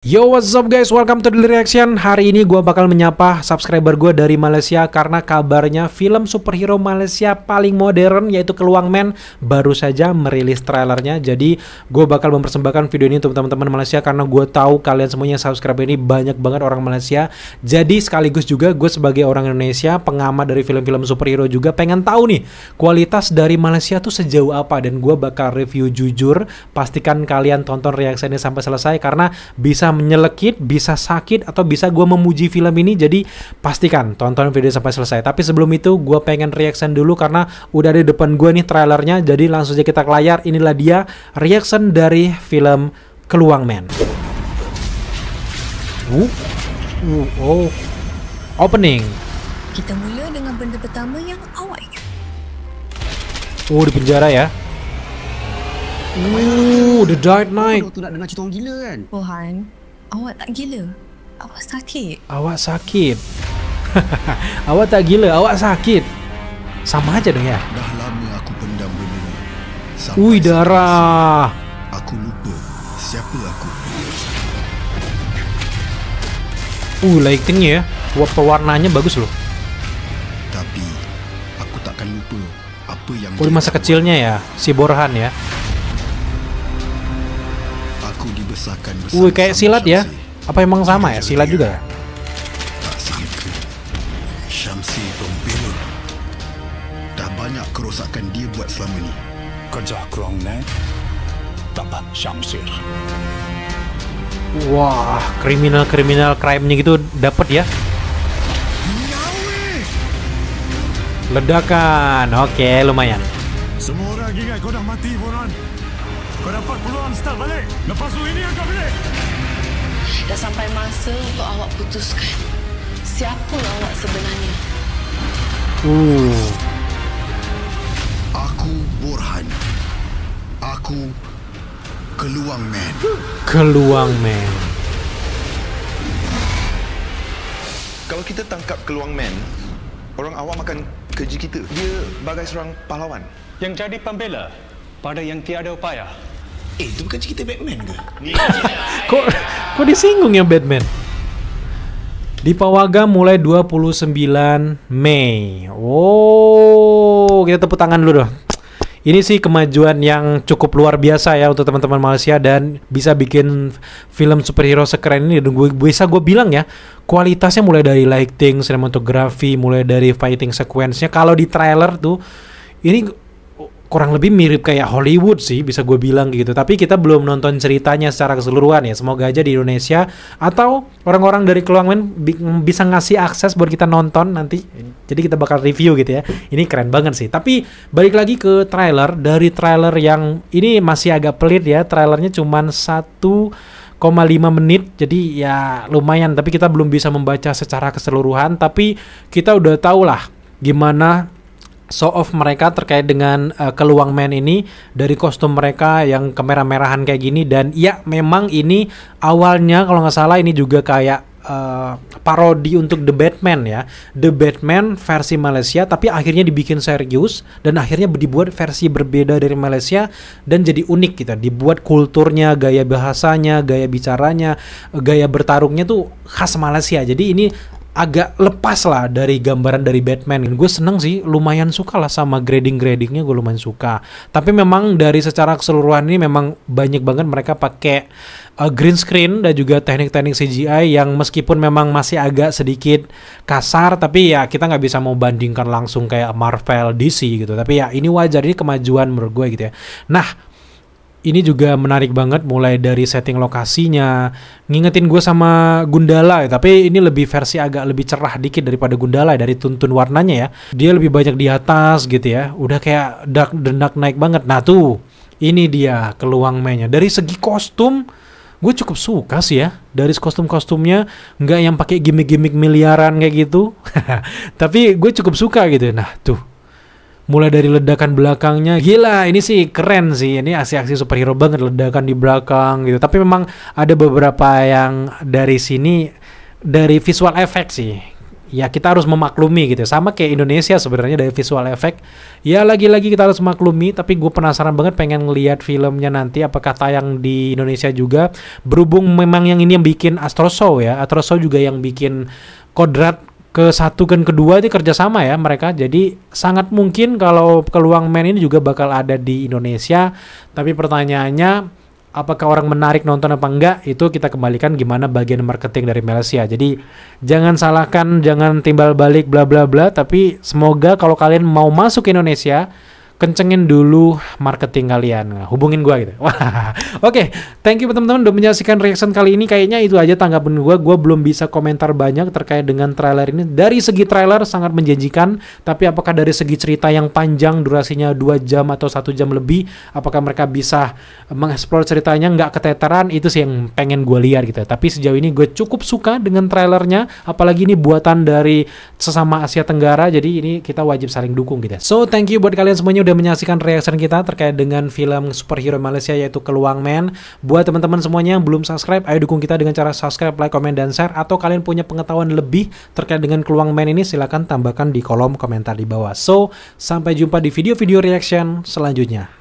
Yo, what's up guys, welcome to Daily Reaction. Hari ini gue bakal menyapa subscriber gue dari Malaysia karena kabarnya film superhero Malaysia paling modern yaitu Keluang Man baru saja merilis trailernya. Jadi gue bakal mempersembahkan video ini untuk teman-teman Malaysia karena gue tahu kalian semuanya subscribe ini banyak banget orang Malaysia. Jadi sekaligus juga gue sebagai orang Indonesia, pengamat dari film-film superhero juga pengen tahu nih kualitas dari Malaysia tuh sejauh apa, dan gue bakal review jujur. Pastikan kalian tonton reaksinya sampai selesai karena bisa menyelekit, bisa sakit, atau bisa gue memuji film ini. Jadi pastikan tonton video sampai selesai. Tapi sebelum itu gue pengen reaction dulu karena udah di depan gue nih trailernya. Jadi langsung aja kita ke layar. Inilah dia reaction dari film Keluang Man. Opening. Kita mula dengan benda pertama yang awak ingat. Di penjara ya. The Dark Knight. Tu nak dengar cerita orang gila kan? Bohan, awak tak gila. Awak sakit. Awak sakit. Awak tak gila, awak sakit. Sama aja dong ya. Dah lama aku pendam benda ni. Darah. Aku lupa siapa aku. Lightingnya ya. Pewarnanya bagus loh. Tapi aku takkan lupa apa yang Di masa kecilnya ya, si Borhan ya. Aku dibesarkan bersama. Kayak silat ya. Apa emang sama ya? Silat juga ya? Tak sangka Syamsi pembelot. Dah banyak kerosakan dia buat selama ni. Kerja Keluang Man dapat Syamsir. Wah, kriminal crime-nya gitu dapat ya. Ledakan. Oke, lumayan. Semua orang ingat kau dah mati, Boran. Kau dapat peluang start balik. Lepas tu ini angkat balik. Dah sampai masa untuk awak putuskan siapa awak sebenarnya. Aku Borhan. Aku Keluang Man. Keluang Man. Kalau kita tangkap Keluang Man, orang awam akan keji kita. Dia bagai seorang pahlawan Yang jadi pembela pada yang tiada upaya. Itu bukan cerita Batman ke? Kok disinggung ya Batman? Di Pawaga mulai 29 Mei. Kita tepuk tangan dulu dong. Ini sih kemajuan yang cukup luar biasa ya untuk teman-teman Malaysia dan bisa bikin film superhero sekeren ini. Dan gue bilang ya, kualitasnya mulai dari lighting, sinematografi, mulai dari fighting sequence-nya. Kalau di trailer tuh ini kurang lebih mirip kayak Hollywood sih, bisa gue bilang gitu. Tapi kita belum nonton ceritanya secara keseluruhan ya. Semoga aja di Indonesia atau orang-orang dari Keluang Man bisa ngasih akses buat kita nonton nanti. Jadi kita bakal review gitu ya. Ini keren banget sih. Tapi balik lagi ke trailer. Dari trailer yang ini masih agak pelit ya. Trailernya cuman 1,5 menit. Jadi ya lumayan. Tapi kita belum bisa membaca secara keseluruhan. Tapi kita udah tahu lah gimana show off mereka terkait dengan Keluang Man ini, dari kostum mereka yang kemerah-merahan kayak gini. Dan ya memang ini awalnya kalau nggak salah ini juga kayak parodi untuk The Batman ya, The Batman versi Malaysia, tapi akhirnya dibikin serius dan akhirnya dibuat versi berbeda dari Malaysia dan jadi unik gitu. Dibuat kulturnya, gaya bahasanya, gaya bicaranya, gaya bertarungnya tuh khas Malaysia. Jadi ini agak lepas lah dari gambaran dari Batman. Gue seneng sih, lumayan suka lah sama gradingnya, gue lumayan suka. Tapi memang dari secara keseluruhan ini memang banyak banget mereka pakai green screen dan juga teknik-teknik CGI yang meskipun memang masih agak sedikit kasar, tapi ya kita nggak bisa mau bandingkan langsung kayak Marvel, DC gitu. Tapi ya ini wajar, ini kemajuan menurut gue gitu ya. Nah, ini juga menarik banget mulai dari setting lokasinya. Ngingetin gue sama Gundala, tapi ini lebih versi agak lebih cerah dikit daripada Gundala dari tuntun warnanya ya. Dia lebih banyak di atas gitu ya. Udah kayak Dark Knight banget. Nah tuh, ini dia Keluang Man-nya. Dari segi kostum, gue cukup suka sih ya. Dari kostum-kostumnya nggak yang pakai gimmick-gimmick miliaran kayak gitu. Tapi gue cukup suka gitu. Nah tuh, mulai dari ledakan belakangnya, gila ini sih keren sih. Ini aksi-aksi superhero banget, ledakan di belakang gitu. Tapi memang ada beberapa yang dari sini, dari visual effect sih, ya kita harus memaklumi gitu. Sama kayak Indonesia sebenarnya dari visual effect. Ya lagi-lagi kita harus maklumi, tapi gue penasaran banget pengen ngelihat filmnya nanti apakah tayang di Indonesia juga. Berhubung memang yang ini yang bikin Astro Show ya. Astro Show juga yang bikin Kodrat ke-1 dan kedua itu kerjasama ya mereka. Jadi sangat mungkin kalau Keluang Men ini juga bakal ada di Indonesia. Tapi pertanyaannya, apakah orang menarik nonton apa enggak, itu kita kembalikan gimana bagian marketing dari Malaysia. Jadi jangan salahkan, jangan timbal balik bla bla bla, tapi semoga kalau kalian mau masuk ke Indonesia, kencengin dulu marketing kalian, hubungin gua gitu. Wah, oke. Thank you teman-teman udah menyaksikan reaction kali ini. Kayaknya itu aja tanggapan gua belum bisa komentar banyak terkait dengan trailer ini. Dari segi trailer sangat menjanjikan, tapi apakah dari segi cerita yang panjang, durasinya 2 jam atau 1 jam lebih, apakah mereka bisa mengeksplor ceritanya nggak keteteran, itu sih yang pengen gue lihat gitu. Tapi sejauh ini gue cukup suka dengan trailernya, apalagi ini buatan dari sesama Asia Tenggara, jadi ini kita wajib saling dukung gitu. So thank you buat kalian semuanya udah menyaksikan reaction kita terkait dengan film superhero Malaysia yaitu Keluang Men. Buat teman-teman semuanya yang belum subscribe, ayo dukung kita dengan cara subscribe, like, komen, dan share. Atau kalian punya pengetahuan lebih terkait dengan Keluang Men ini, silahkan tambahkan di kolom komentar di bawah. So sampai jumpa di video-video reaction selanjutnya.